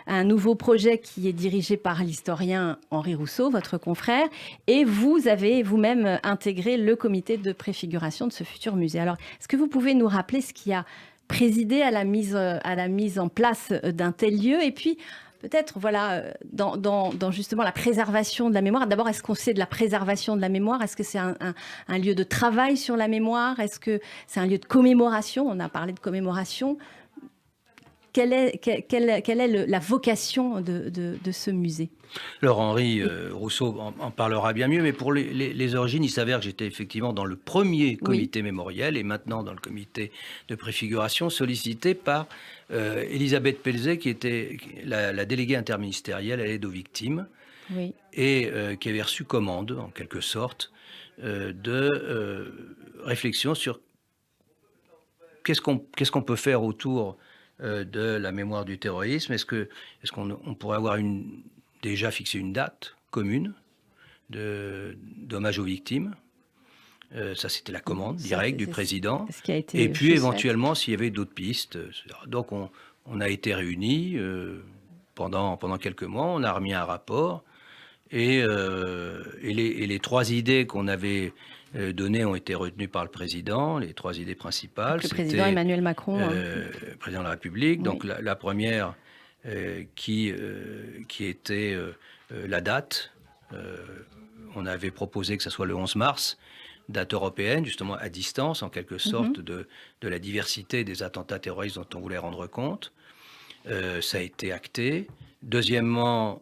Un nouveau projet qui est dirigé par l'historien Henri Rousseau, votre confrère, et vous avez vous-même intégré le comité de préfiguration de ce futur musée. Alors, est-ce que vous pouvez nous rappeler ce qui a présidé à la mise en place d'un tel lieu, et puis peut-être, voilà, dans justement la préservation de la mémoire. D'abord, est-ce qu'on sait de la préservation de la mémoire? Est-ce que c'est un lieu de travail sur la mémoire? Est-ce que c'est un lieu de commémoration? On a parlé de commémoration. Quelle est la vocation de ce musée? Alors Henri Rousseau en parlera bien mieux, mais pour les origines, il s'avère que j'étais effectivement dans le premier comité mémoriel et maintenant dans le comité de préfiguration, sollicité par Elisabeth Pelzet, qui était la déléguée interministérielle à l'aide aux victimes, et qui avait reçu commande, en quelque sorte, de réflexion sur qu'est-ce qu'on peut faire autour de la mémoire du terrorisme. Est-ce qu'on pourrait avoir déjà fixé une date commune d'hommage aux victimes? Ça, c'était la commande directe du président. Et puis, éventuellement, s'il y avait d'autres pistes. Donc, on a été réunis pendant quelques mois. On a remis un rapport. Et les trois idées qu'on avait données ont été retenues par le président, les trois idées principales. Le président Emmanuel Macron. Président de la République. Oui. Donc la première qui était la date. On avait proposé que ce soit le 11 mars, date européenne, justement à distance, en quelque sorte, de la diversité des attentats terroristes dont on voulait rendre compte. Ça a été acté. Deuxièmement,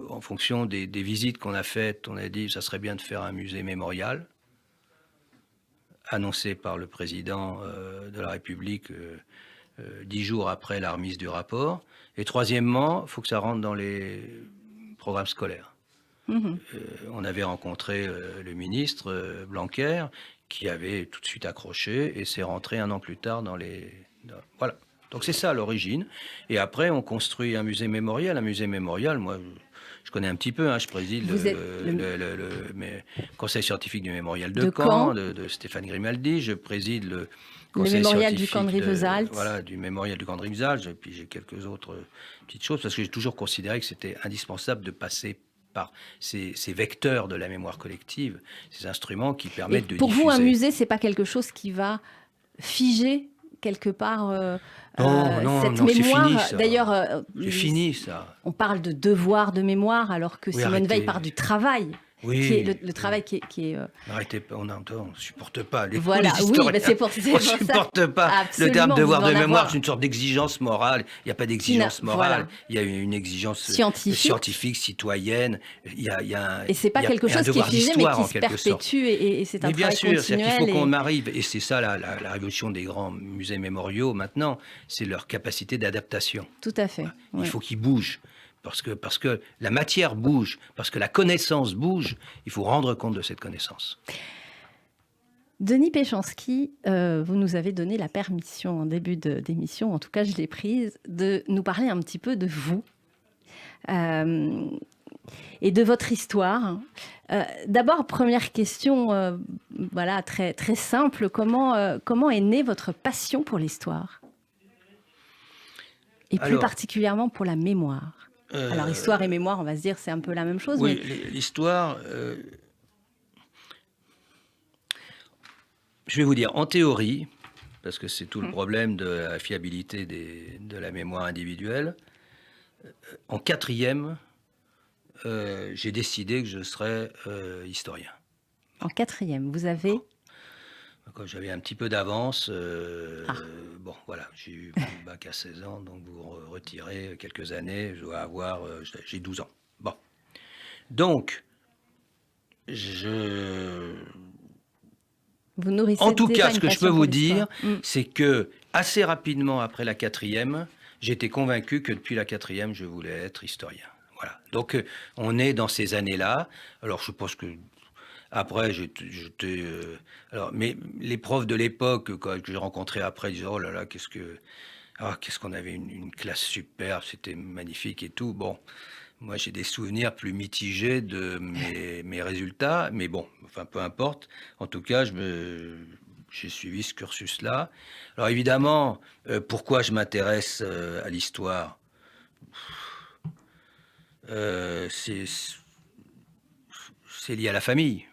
en fonction des visites qu'on a faites, on a dit que ça serait bien de faire un musée mémorial, annoncé par le président de la République 10 jours après la remise du rapport. Et troisièmement, il faut que ça rentre dans les programmes scolaires. On avait rencontré le ministre Blanquer, qui avait tout de suite accroché, et c'est rentré un an plus tard dans les... Voilà. Donc c'est ça l'origine. Et après, on construit un musée mémorial. Un musée mémorial, moi, je connais un petit peu. Je préside le conseil scientifique du mémorial de Caen, de Stéphane Grimaldi. Je préside le conseil mémorial du camp de Rivesaltes. Voilà, du mémorial du camp de Rivesaltes. Et puis j'ai quelques autres petites choses, parce que j'ai toujours considéré que c'était indispensable de passer par ces vecteurs de la mémoire collective, ces instruments qui permettent de diffuser. Pour vous, un musée, c'est pas quelque chose qui va figer quelque part cette mémoire. C'est fini, ça. D'ailleurs, c'est fini, ça. On parle de devoir de mémoire, alors que Simone Veil parle du travail. Oui, qui est le travail qui est... Arrêtez, on ne supporte pas les voilà, historiens. Oui, mais c'est pour ça. On ne supporte pas le terme devoir de mémoire, c'est une sorte d'exigence morale. Il n'y a pas d'exigence morale, il y a une exigence scientifique citoyenne. Et ce n'est pas quelque chose qui est figé, mais qui se perpétue, et c'est un travail continuel. Bien sûr, il faut qu'on arrive, et c'est ça la révolution des grands musées mémoriaux maintenant, c'est leur capacité d'adaptation. Tout à fait. Il faut qu'ils bougent. Parce que la matière bouge, parce que la connaissance bouge, il faut rendre compte de cette connaissance. Denis Péchanski, vous nous avez donné la permission en début d'émission, en tout cas je l'ai prise, de nous parler un petit peu de vous et de votre histoire. D'abord, première question, voilà, très, très simple, comment est née votre passion pour l'histoire? Et plus particulièrement pour la mémoire? Alors, histoire et mémoire, on va se dire, c'est un peu la même chose. Oui, mais... l'histoire... je vais vous dire, en théorie, parce que c'est tout le problème de la fiabilité de la mémoire individuelle, en quatrième, j'ai décidé que je serais historien. En quatrième, vous avez... Quand j'avais un petit peu d'avance, bon voilà, j'ai eu mon bac à 16 ans, donc vous retirez quelques années, je dois avoir, j'ai 12 ans. Bon, donc, vous nourrissez en tout cas, ce que je peux vous dire, c'est que assez rapidement après la quatrième, j'étais convaincu que depuis la quatrième, je voulais être historien. Voilà. Donc, on est dans ces années-là. Alors, je pense que après, mais les profs de l'époque que j'ai rencontrés après disaient, oh là là, qu'est-ce qu'on avait une classe superbe, c'était magnifique et tout. Bon, moi, j'ai des souvenirs plus mitigés de mes résultats, mais bon, enfin, peu importe. En tout cas, j'ai suivi ce cursus-là. Alors évidemment, pourquoi je m'intéresse à l'histoire? C'est lié à la famille.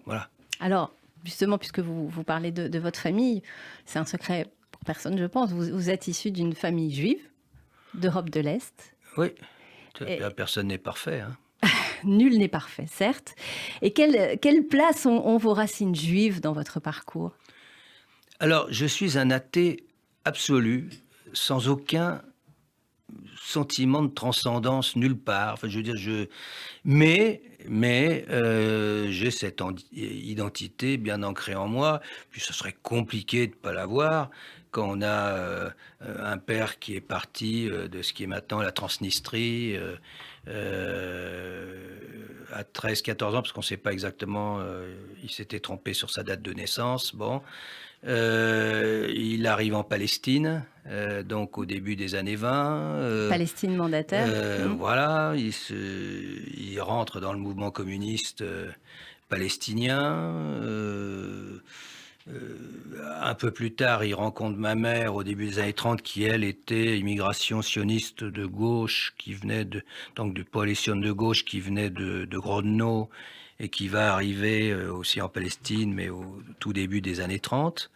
Voilà. Alors, justement, puisque vous parlez de votre famille, c'est un secret pour personne, je pense. Vous êtes issu d'une famille juive d'Europe de l'Est. Oui, personne n'est parfait. Hein. Nul n'est parfait, certes. Et quelle place ont vos racines juives dans votre parcours? Alors, je suis un athée absolu, sans aucun sentiment de transcendance nulle part. Enfin, je veux dire, mais j'ai cette identité bien ancrée en moi. Puis, ce serait compliqué de ne pas l'avoir quand on a un père qui est parti de ce qui est maintenant la Transnistrie à 13-14 ans, parce qu'on ne sait pas exactement, il s'était trompé sur sa date de naissance. Bon. Il arrive en Palestine, donc au début des années 20. Palestine mandataire. Voilà, il rentre dans le mouvement communiste palestinien. Un peu plus tard, il rencontre ma mère au début des années 30, qui elle était immigration sioniste de gauche, qui venait donc du coalition de gauche, qui venait de Grodno, et qui va arriver aussi en Palestine, mais au tout début des années 30.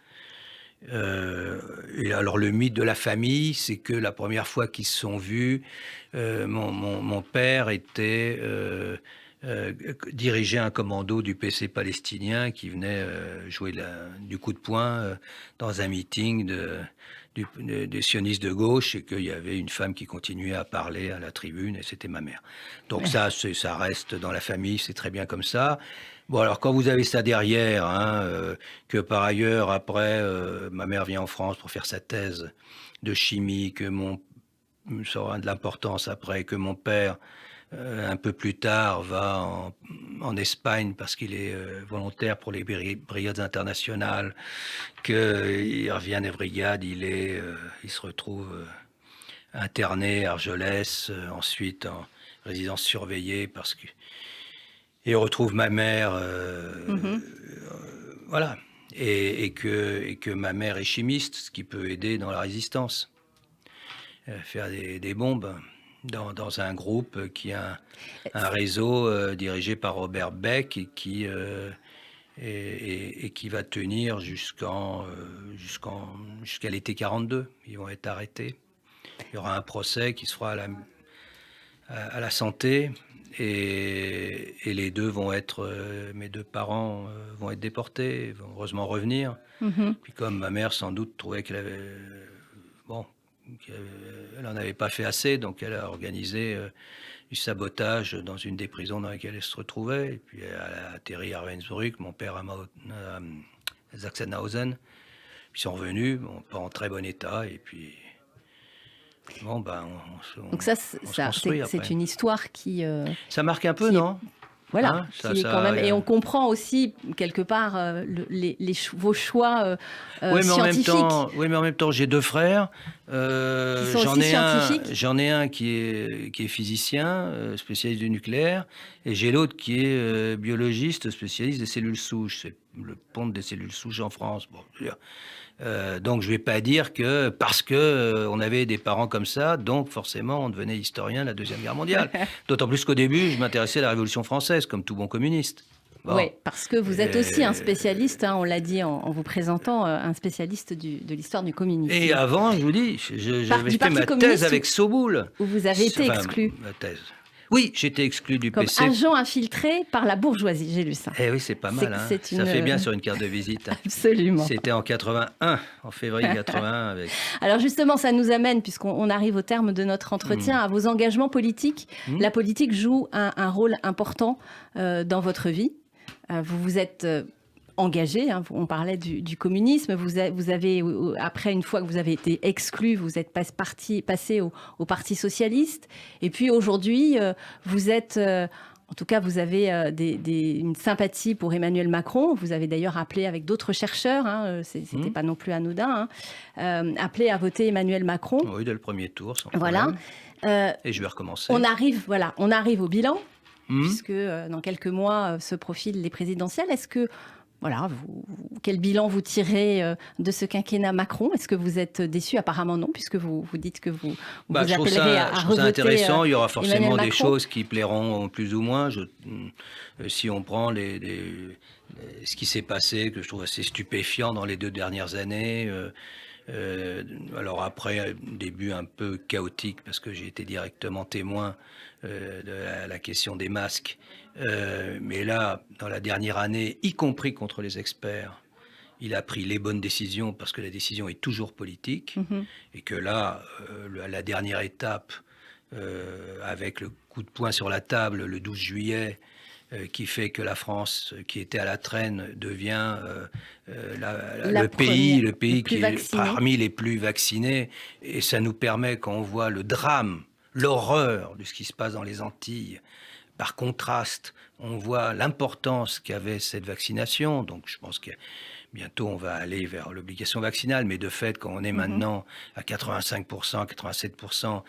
Et alors le mythe de la famille, c'est que la première fois qu'ils se sont vus, mon père dirigeait un commando du PC palestinien qui venait jouer du coup de poing dans un meeting des sionistes de gauche, et qu'il y avait une femme qui continuait à parler à la tribune, et c'était ma mère. Donc ça reste dans la famille, c'est très bien comme ça. Bon, alors quand vous avez ça derrière, que par ailleurs, après, ma mère vient en France pour faire sa thèse de chimie, ça aura de l'importance après, que mon père, un peu plus tard, va en Espagne parce qu'il est volontaire pour les brigades internationales, qu'il revient des brigades, il se retrouve interné à Argelès, ensuite en résidence surveillée et retrouve ma mère, voilà, et que ma mère est chimiste, ce qui peut aider dans la résistance, faire des bombes. Dans un groupe qui a un réseau dirigé par Robert Beck et qui va tenir jusqu'à l'été 42. Ils vont être arrêtés. Il y aura un procès qui se fera à la santé, et les deux mes deux parents vont être déportés, vont heureusement revenir. Puis comme ma mère sans doute trouvait qu'elle avait... elle n'en avait pas fait assez, donc elle a organisé du sabotage dans une des prisons dans laquelle elle se retrouvait. Et puis elle a atterri à Ravensbrück, mon père à Sachsenhausen. Puis ils sont revenus, pas en très bon état, et puis donc c'est une histoire qui... ça marque un peu, non ? Voilà, quand même, et on comprend aussi quelque part vos choix scientifiques. Oui, mais en même temps, j'ai deux frères. J'en ai un qui est physicien, spécialiste du nucléaire, et j'ai l'autre qui est biologiste, spécialiste des cellules souches. C'est le ponte des cellules souches en France. Bon, donc je ne vais pas dire que parce qu'on avait des parents comme ça, donc forcément on devenait historien de la Deuxième Guerre mondiale. D'autant plus qu'au début, je m'intéressais à la Révolution française, comme tout bon communiste. Bon. Oui, parce que vous êtes aussi un spécialiste, on l'a dit en vous présentant, un spécialiste de l'histoire du communisme. Et avant, je vous dis, j'avais fait ma thèse avec Soboul. Où vous avez été exclu. Ma thèse. Oui, j'étais exclu du comme PC. Comme agent infiltré par la bourgeoisie, j'ai lu ça. Eh oui, c'est pas mal. Ça fait bien sur une carte de visite. Absolument. C'était en 81, en février 81. Alors justement, ça nous amène, puisqu'on arrive au terme de notre entretien, à vos engagements politiques. La politique joue un rôle important dans votre vie. Vous vous êtes engagé, hein. On parlait du communisme. Vous avez, après, une fois que vous avez été exclu, vous êtes passé au Parti socialiste. Et puis aujourd'hui, vous êtes... en tout cas, vous avez une sympathie pour Emmanuel Macron. Vous avez d'ailleurs appelé avec d'autres chercheurs, hein, c'était pas non plus anodin, hein, appelé à voter Emmanuel Macron. Oui, dès le premier tour, sans voilà. problème. Et je vais recommencer. On arrive au bilan, puisque dans quelques mois se profilent les présidentielles. Est-ce que, voilà, quel bilan vous tirez de ce quinquennat Macron? Est-ce que vous êtes déçu? Apparemment non, puisque vous dites que vous appellerez à revoter. Je trouve ça intéressant. Il y aura forcément des choses qui plairont plus ou moins. Si on prend ce qui s'est passé, que je trouve assez stupéfiant dans les 2 dernières années. Alors après, un début un peu chaotique, parce que j'ai été directement témoin de la question des masques. Mais là, dans la dernière année, y compris contre les experts, il a pris les bonnes décisions, parce que la décision est toujours politique. Et que là, la dernière étape, avec le coup de poing sur la table le 12 juillet, qui fait que la France, qui était à la traîne, devient le pays qui est parmi les plus vaccinés. Et ça nous permet, quand on voit le drame, l'horreur de ce qui se passe dans les Antilles, par contraste, on voit l'importance qu'avait cette vaccination. Donc je pense que bientôt on va aller vers l'obligation vaccinale, mais de fait, quand on est maintenant à 85%, 87%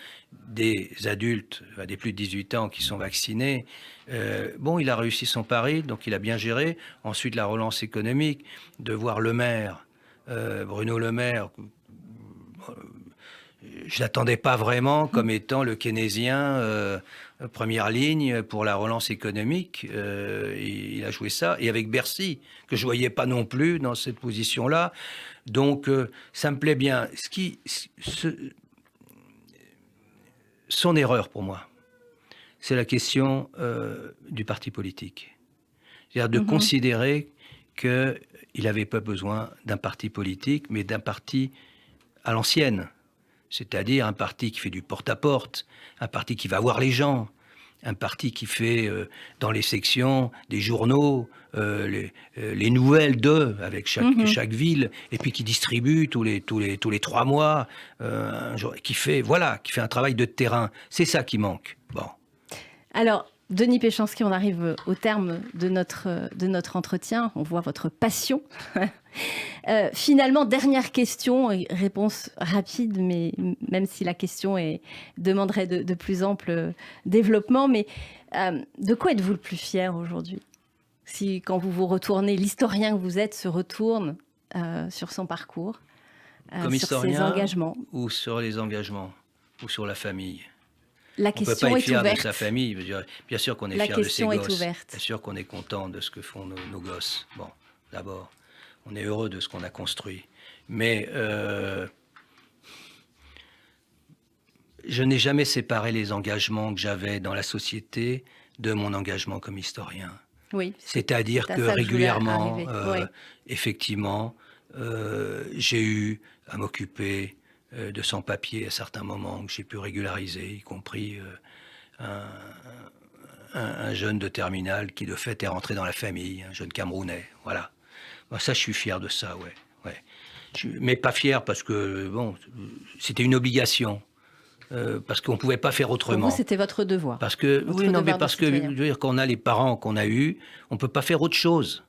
des adultes, des plus de 18 ans qui sont vaccinés, il a réussi son pari, donc il a bien géré. Ensuite, la relance économique, de voir le maire, Bruno Le Maire, je n'attendais pas vraiment comme étant le keynésien première ligne pour la relance économique. Il a joué ça. Et avec Bercy, que je ne voyais pas non plus dans cette position-là. Donc, ça me plaît bien. Son erreur pour moi, c'est la question du parti politique. C'est-à-dire de considérer qu'il n'avait pas besoin d'un parti politique, mais d'un parti à l'ancienne. C'est-à-dire un parti qui fait du porte-à-porte, un parti qui va voir les gens, un parti qui fait dans les sections des journaux les nouvelles d'eux avec chaque ville, et puis qui distribue tous les 3 mois, qui fait un travail de terrain. C'est ça qui manque. Bon. Alors, Denis Péchanski, on arrive au terme de notre entretien. On voit votre passion. Finalement, dernière question, réponse rapide, mais même si la question demanderait de plus ample développement. Mais de quoi êtes-vous le plus fier aujourd'hui? Si, quand vous vous retournez, l'historien que vous êtes se retourne sur son parcours, comme sur historien, ses engagements. Ou sur les engagements, ou sur la famille. La question est ouverte. On ne peut pas être fier de sa famille. Bien sûr qu'on est fier de ses gosses. Bien sûr qu'on est content de ce que font nos gosses. Bon, d'abord, on est heureux de ce qu'on a construit. Mais je n'ai jamais séparé les engagements que j'avais dans la société de mon engagement comme historien. Oui. C'est-à-dire que régulièrement, effectivement, j'ai eu à m'occuper de sans-papiers à certains moments que j'ai pu régulariser, y compris un jeune de terminale qui de fait est rentré dans la famille, un jeune Camerounais, voilà. Bon, ça, je suis fier de ça, ouais. Mais pas fier parce que, c'était une obligation, parce qu'on ne pouvait pas faire autrement. Pour vous, c'était votre devoir. Parce que, je veux dire, quand on a les parents qu'on a eus, on ne peut pas faire autre chose.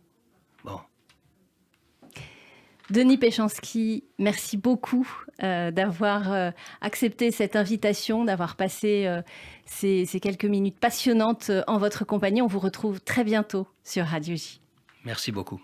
Bon. Denis Péchanski, merci beaucoup d'avoir accepté cette invitation, d'avoir passé ces quelques minutes passionnantes en votre compagnie. On vous retrouve très bientôt sur Radio J. Merci beaucoup.